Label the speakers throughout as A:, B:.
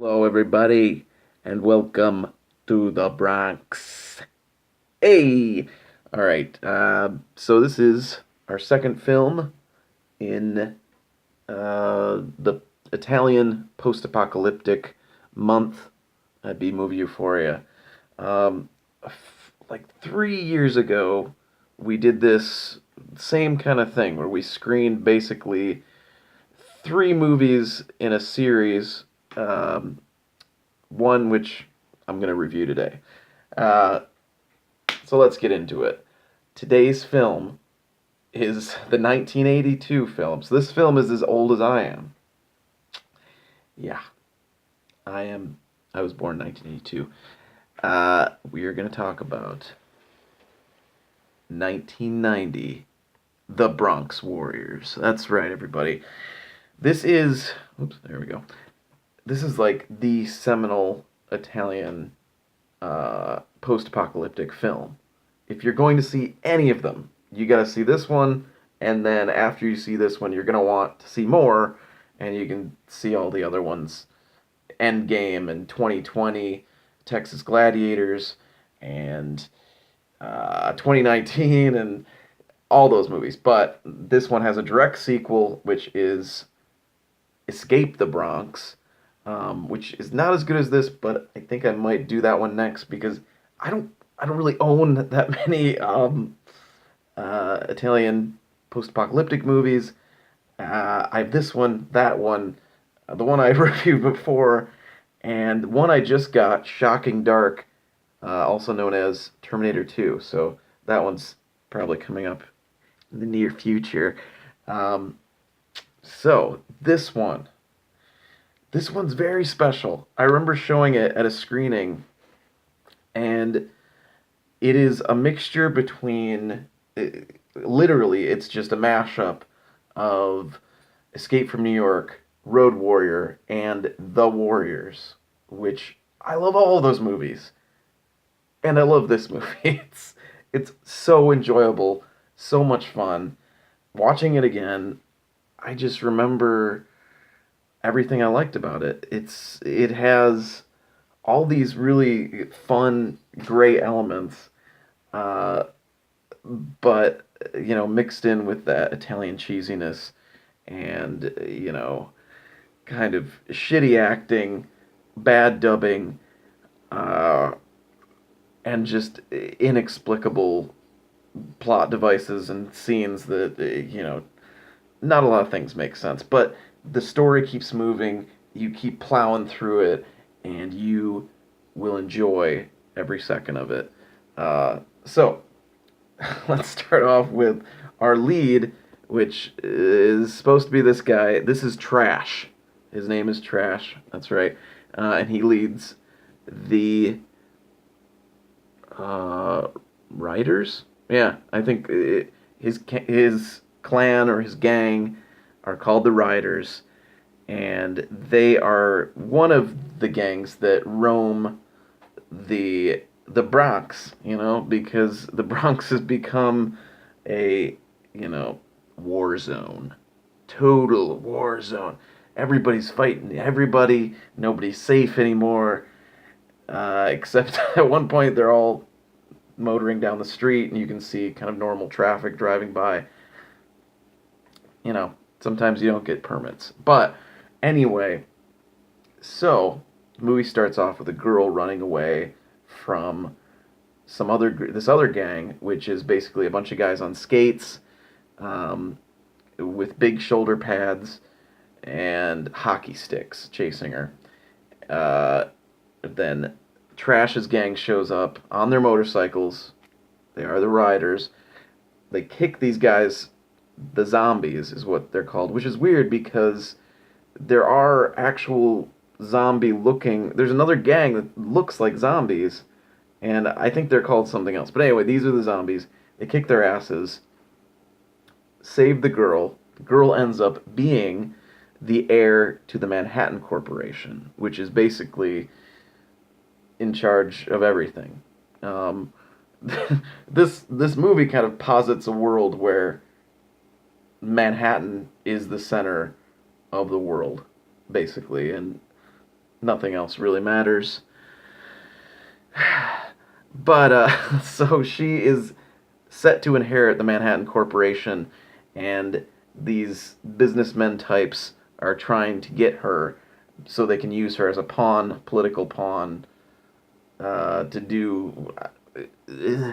A: Hello, everybody, and welcome to the Bronx. Hey! All right, so this is our second film in the Italian post apocalyptic month at B Movie Euphoria. Like 3 years ago, we did this same kind of thing where we screened basically three movies in a series. Um, One which I'm going to review today. Uh, so let's get into it. Today's film is the 1982 film. So this film is as old as I am. Yeah, I am. I was born in 1982. We are going to talk about 1990, The Bronx Warriors. That's right, everybody. This is. Oops, there we go. This is like the seminal Italian post-apocalyptic film. If you're going to see any of them, you got to see this one, and then after you see this one, you're going to want to see more, and you can see all the other ones. Endgame and 2020, Texas Gladiators, and 2019, and all those movies. But this one has a direct sequel, which is Escape the Bronx, which is not as good as this, but I think I might do that one next because I don't I don't really own that many Italian post-apocalyptic movies. I have this one, that one, the one I reviewed before, and one I just got, Shocking Dark, also known as Terminator 2. So that one's probably coming up in the near future. Um, so this one's very special. I remember showing it at a screening, and it is a mixture between, literally, it's just a mashup of Escape from New York, Road Warrior, and The Warriors, which I love all of those movies. And I love this movie. It's so enjoyable, so much fun. Watching it again, I just remember everything I liked about it. It has all these really fun, great elements, uh, but mixed in with that Italian cheesiness and kind of shitty acting, bad dubbing, uh, and just inexplicable plot devices and scenes that not a lot of things make sense, but the story keeps moving. You keep plowing through it, and you will enjoy every second of it. So let's start off with our lead, which is supposed to be this guy. This is Trash. His name is Trash. That's right, and he leads the uh, Riders. Yeah, I think his clan or his gang are called the Riders, and they are one of the gangs that roam the Bronx. Because the Bronx has become a war zone, total war zone. Everybody's fighting everybody. Nobody's safe anymore. Except at one point they're all motoring down the street and you can see kind of normal traffic driving by. Sometimes you don't get permits. But anyway, so the movie starts off with a girl running away from this other gang, which is basically a bunch of guys on skates, um, with big shoulder pads and hockey sticks chasing her. Uh, then Trash's gang shows up on their motorcycles. They are the Riders. They kick these guys. The zombies is what they're called, which is weird because there are actual zombie looking. There's another gang that looks like zombies, and I think they're called something else. But anyway, these are the zombies. They kick their asses, save the girl. The girl ends up being the heir to the Manhattan Corporation, which is basically in charge of everything. Um, this movie kind of posits a world where Manhattan is the center of the world, basically, and Nothing else really matters. But so she is set to inherit the Manhattan Corporation, and these businessmen types are trying to get her so they can use her as a pawn, political pawn, to do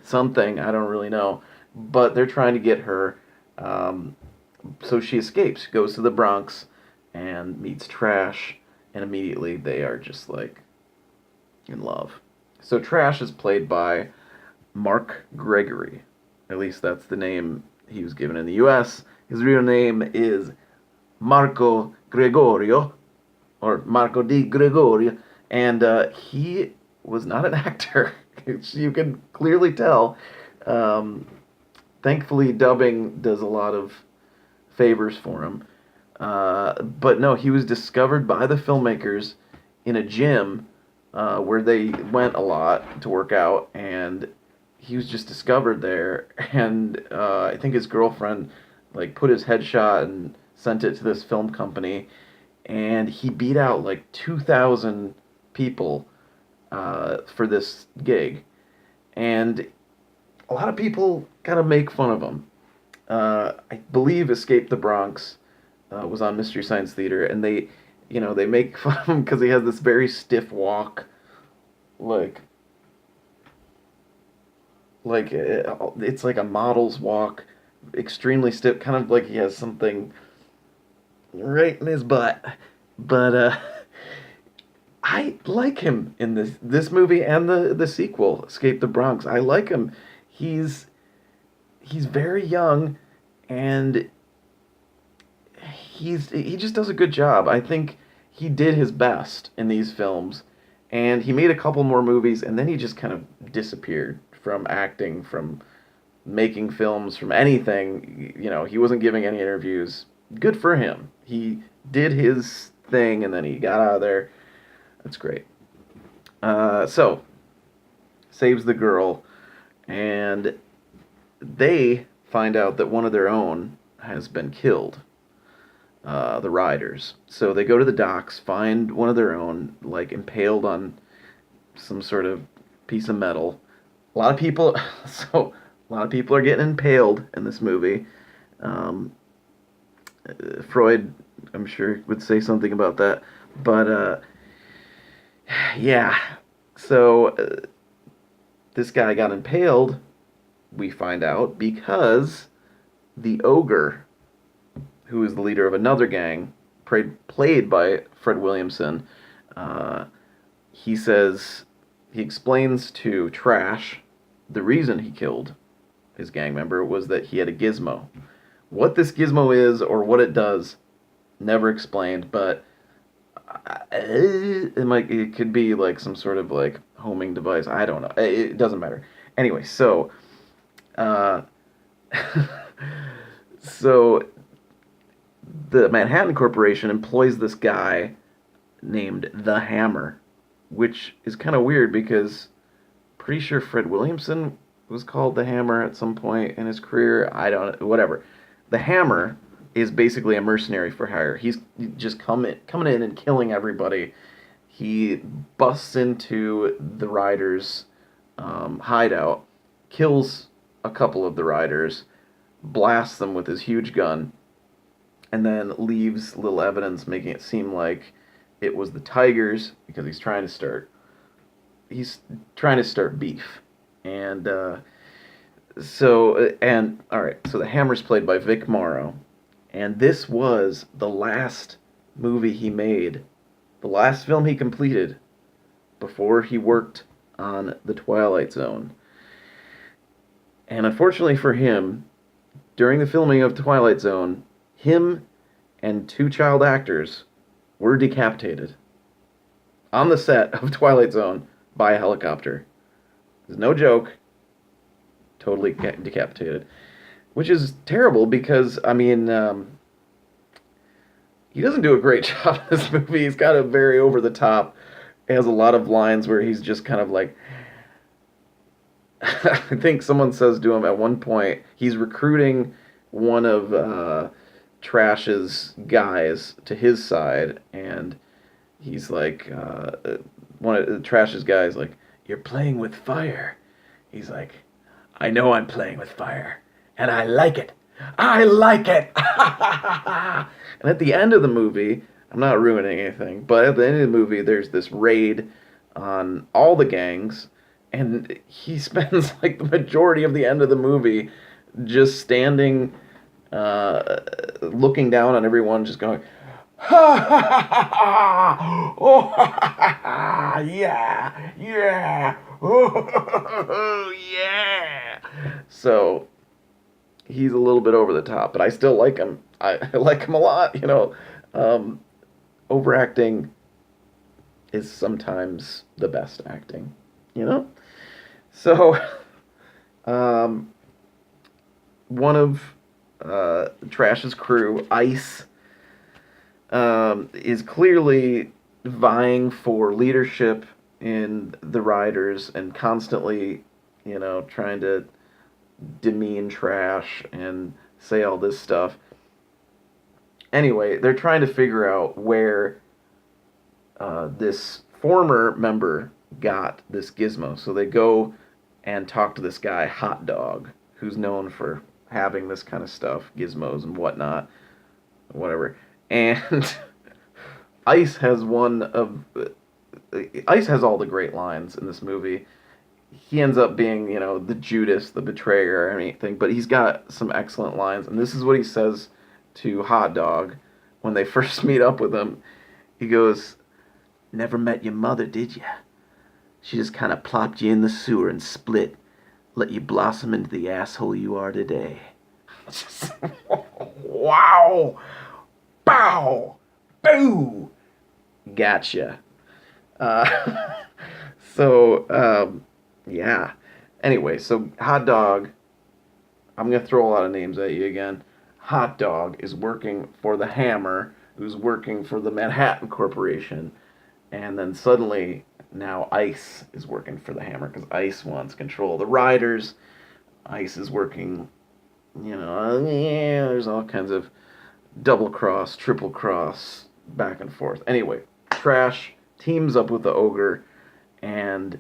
A: something. I don't really know. But they're trying to get her. Um, so she escapes, goes to the Bronx, and meets Trash, and immediately they are just like in love. So Trash is played by Mark Gregory. At least that's the name he was given in the U.S. His real name is Marco Gregorio, or Marco di Gregorio, and he was not an actor. You can clearly tell. Um, Thankfully, dubbing does a lot of favors for him. But no, he was discovered by the filmmakers in a gym where they went a lot to work out, and he was just discovered there. And I think his girlfriend like put his headshot and sent it to this film company, and he beat out like 2,000 people for this gig, and a lot of people kind of make fun of him. I believe Escape the Bronx was on Mystery Science Theater, and they make fun of him because he has this very stiff walk, like it's like a model's walk, extremely stiff, kind of like he has something right in his butt. But I like him in this movie and the sequel, Escape the Bronx. I like him. He's he's very young, and he just does a good job. I think he did his best in these films, and he made a couple more movies, and then he just kind of disappeared from acting, from making films, from anything. He wasn't giving any interviews. Good for him. He did his thing, and then he got out of there. That's great. So saves the girl, and they find out that one of their own has been killed, the riders. So they go to the docks, find one of their own, like impaled on some sort of piece of metal. A lot of people, so a lot of people are getting impaled in this movie. Um, Freud, I'm sure, would say something about that. But yeah, so this guy got impaled, we find out, because the ogre, who is the leader of another gang, played by Fred Williamson, uh, he explains to Trash the reason he killed his gang member was that he had a gizmo. What this gizmo is or what it does, never explained, but it could be like some sort of like homing device. I don't know. It doesn't matter. Anyway, so uh, so the Manhattan Corporation employs this guy named the Hammer, which is kind of weird because pretty sure Fred Williamson was called the Hammer at some point in his career. I don't know, whatever. The Hammer is basically a mercenary for hire. He's just coming in and killing everybody. He busts into the riders' hideout, kills a couple of the riders, blasts them with his huge gun, and then leaves little evidence making it seem like it was the Tigers because he's trying to start beef. And all right, so the Hammer's played by Vic Morrow, and this was the last movie he made, the last film he completed before he worked on The Twilight Zone. And unfortunately for him, during the filming of Twilight Zone, him and two child actors were decapitated on the set of Twilight Zone by a helicopter. It's no joke. Totally decapitated. Which is terrible because, I mean, he doesn't do a great job in this movie. He's got a very over the top. He has a lot of lines where he's just kind of like, I think someone says to him at one point, he's recruiting one of Trash's guys to his side, and he's like, one of the Trash's guys, like, "You're playing with fire." He's like, "I know I'm playing with fire, and I like it. I like it." And at the end of the movie, I'm not ruining anything, but at the end of the movie, there's this raid on all the gangs, and he spends like the majority of the end of the movie just standing, looking down on everyone, just going, "Ha ha ha ha ha! Oh ha ha ha! Yeah, yeah, oh yeah." So he's a little bit over the top, but I still like him. I like him a lot. Um, overacting is sometimes the best acting. You know. So, um, one of Trash's crew, Ice, is clearly vying for leadership in the Riders and constantly, trying to demean Trash and say all this stuff. Anyway, they're trying to figure out where this former member got this gizmo. So they go and talk to this guy, Hot Dog, who's known for having this kind of stuff, gizmos and whatnot, whatever. And Ice has one of Ice has all the great lines in this movie. He ends up being, the Judas, the betrayer, or anything, but he's got some excellent lines. And this is what he says to Hot Dog when they first meet up with him. He goes, "Never met your mother, did ya? She just kind of plopped you in the sewer and split, let you blossom into the asshole you are today." Wow! Bow! Boo! Gotcha. Uh, yeah. Anyway, so Hot Dog, I'm going to throw a lot of names at you again. Hot Dog is working for the Hammer, who's working for the Manhattan Corporation. And then suddenly, now Ice is working for the Hammer because Ice wants control of the Riders. Ice is working, there's all kinds of double cross, triple cross, back and forth. Anyway, Trash teams up with the Ogre, and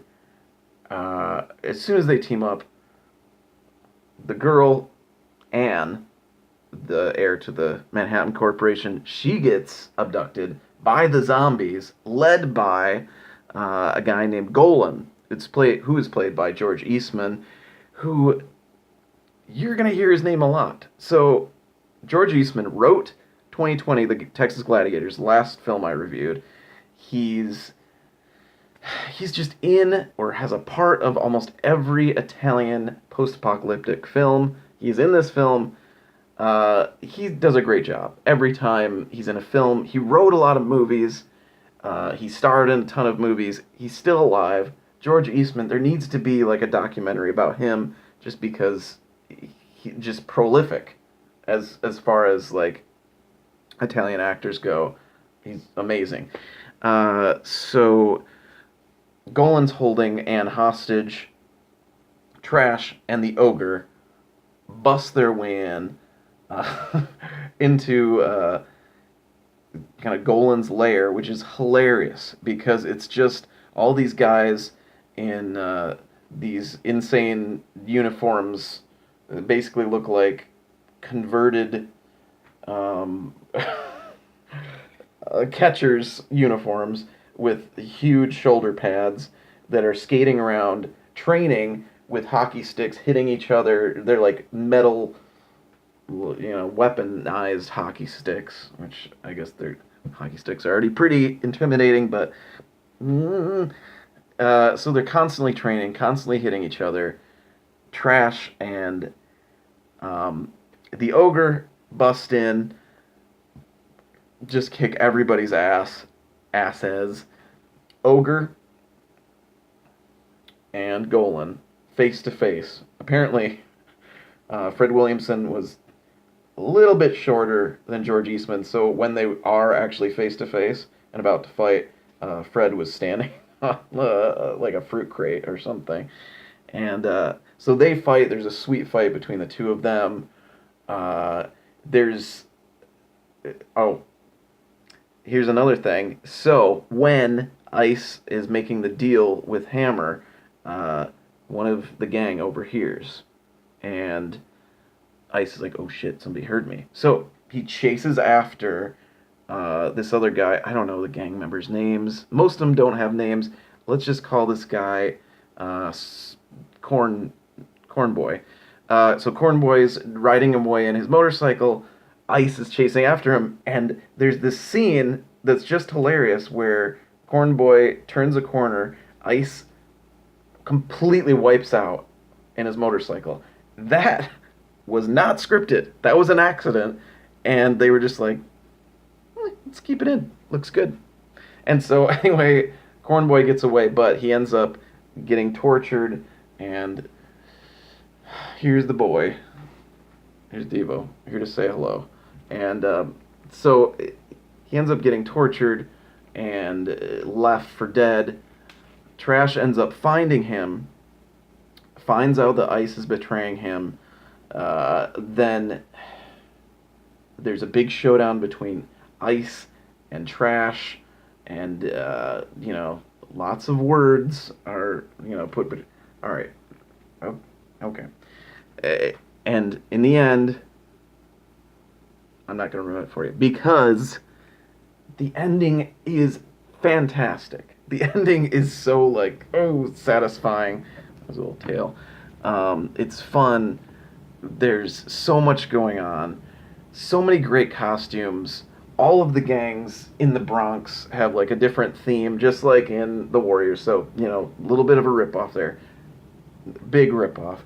A: as soon as they team up, the girl, Anne, the heir to the Manhattan Corporation, she gets abducted by the zombies, led by a guy named Golan. Who is played by George Eastman, who you're gonna hear his name a lot. So George Eastman wrote 2020, The Texas Gladiators, the last film I reviewed. He's just in or has a part of almost every Italian post-apocalyptic film. He's in this film. He does a great job every time he's in a film. He wrote a lot of movies. He starred in a ton of movies. He's still alive. George Eastman, there needs to be like a documentary about him just because he's just prolific as far as like Italian actors go. He's amazing. So Golan's holding Anne hostage. Trash and the Ogre bust their way in into kind of Golan's lair, which is hilarious because it's just all these guys in these insane uniforms that basically look like converted catchers' uniforms with huge shoulder pads that are skating around, training with hockey sticks, hitting each other. They're like metal, weaponized hockey sticks, which I guess their hockey sticks are already pretty intimidating, but so they're constantly training, constantly hitting each other. Trash and the Ogre bust in, just kick everybody's asses. Ogre and Golan face to face. Apparently, Fred Williamson was a little bit shorter than George Eastman, so when they are actually face to face and about to fight, Fred was standing on like a fruit crate or something. And so they fight. There's a sweet fight between the two of them. There's here's another thing. So when Ice is making the deal with Hammer, uh, one of the gang overhears, and Ice is like, "Oh shit, somebody heard me." So he chases after this other guy. I don't know the gang members' names. Most of them don't have names. Let's just call this guy uh, Corn Corn Boy. So Corn Boy's riding him away in his motorcycle. Ice is chasing after him, and there's this scene that's just hilarious where Corn Boy turns a corner. Ice completely wipes out in his motorcycle. That was not scripted. That was an accident, and they were just like, let's keep it in. Looks good. And so anyway, Corn Boy gets away, but he ends up getting tortured. And here's the boy. Here's Devo here to say hello. And so he ends up getting tortured and left for dead. Trash ends up finding him, finds out that Ice is betraying him. Then there's a big showdown between Ice and Trash, and lots of words are put. But all right, oh, okay. And in the end, I'm not going to ruin it for you because the ending is fantastic. The ending is so satisfying. There's a little tail. It's fun. There's so much going on. So many great costumes. All of the gangs in the Bronx have like a different theme, just like in The Warriors. So, a little bit of a ripoff there. Big ripoff.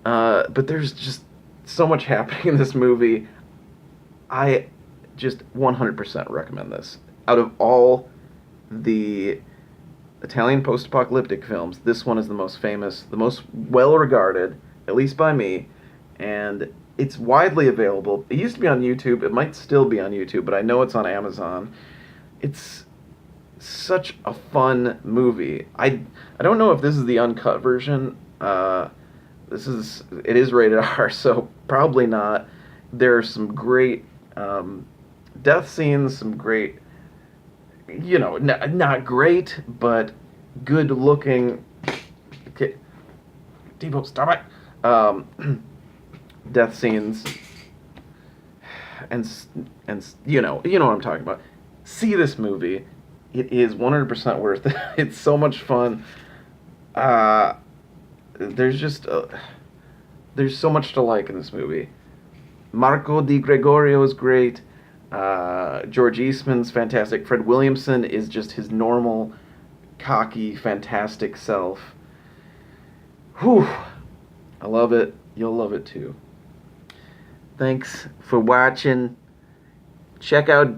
A: But there's just so much happening in this movie. I just 100% recommend this. Out of all the Italian post-apocalyptic films, this one is the most famous, the most well-regarded, at least by me, and it's widely available. It used to be on YouTube. It might still be on YouTube, but I know it's on Amazon. It's such a fun movie. I don't know if this is the uncut version. It is rated R, so probably not. There are some great death scenes, some great, not great, but good looking. Okay, Debo, stop it. Death scenes, and what I'm talking about. See this movie. It is 100% worth it. It's so much fun. There's just there's so much to like in this movie. Marco Di Gregorio is great. George Eastman's fantastic. Fred Williamson is just his normal, cocky, fantastic self. Whew. I love it. You'll love it too. Thanks for watching. Check out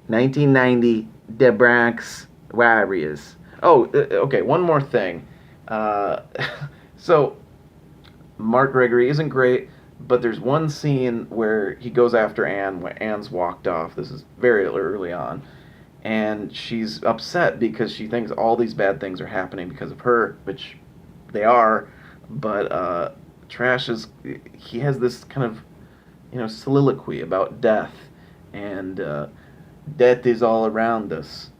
A: 1990 The Bronx Warriors. Oh, okay, one more thing. So, Mark Gregory isn't great, but there's one scene where he goes after Anne when Anne's walked off. This is very early on. And she's upset because she thinks all these bad things are happening because of her, which they are. But Trash he has this kind of, soliloquy about death. And death is all around us.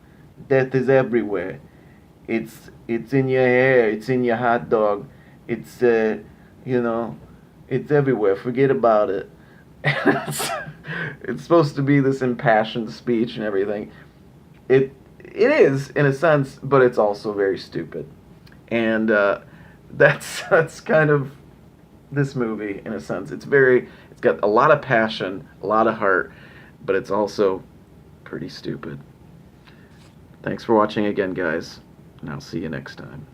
A: Death is everywhere. It's in your hair. It's in your hot dog. It's it's everywhere. Forget about it. It's supposed to be this impassioned speech and everything. It is in a sense, but it's also very stupid. And that's kind of this movie in a sense. It's got a lot of passion, a lot of heart, but it's also pretty stupid. Thanks for watching again, guys, and I'll see you next time.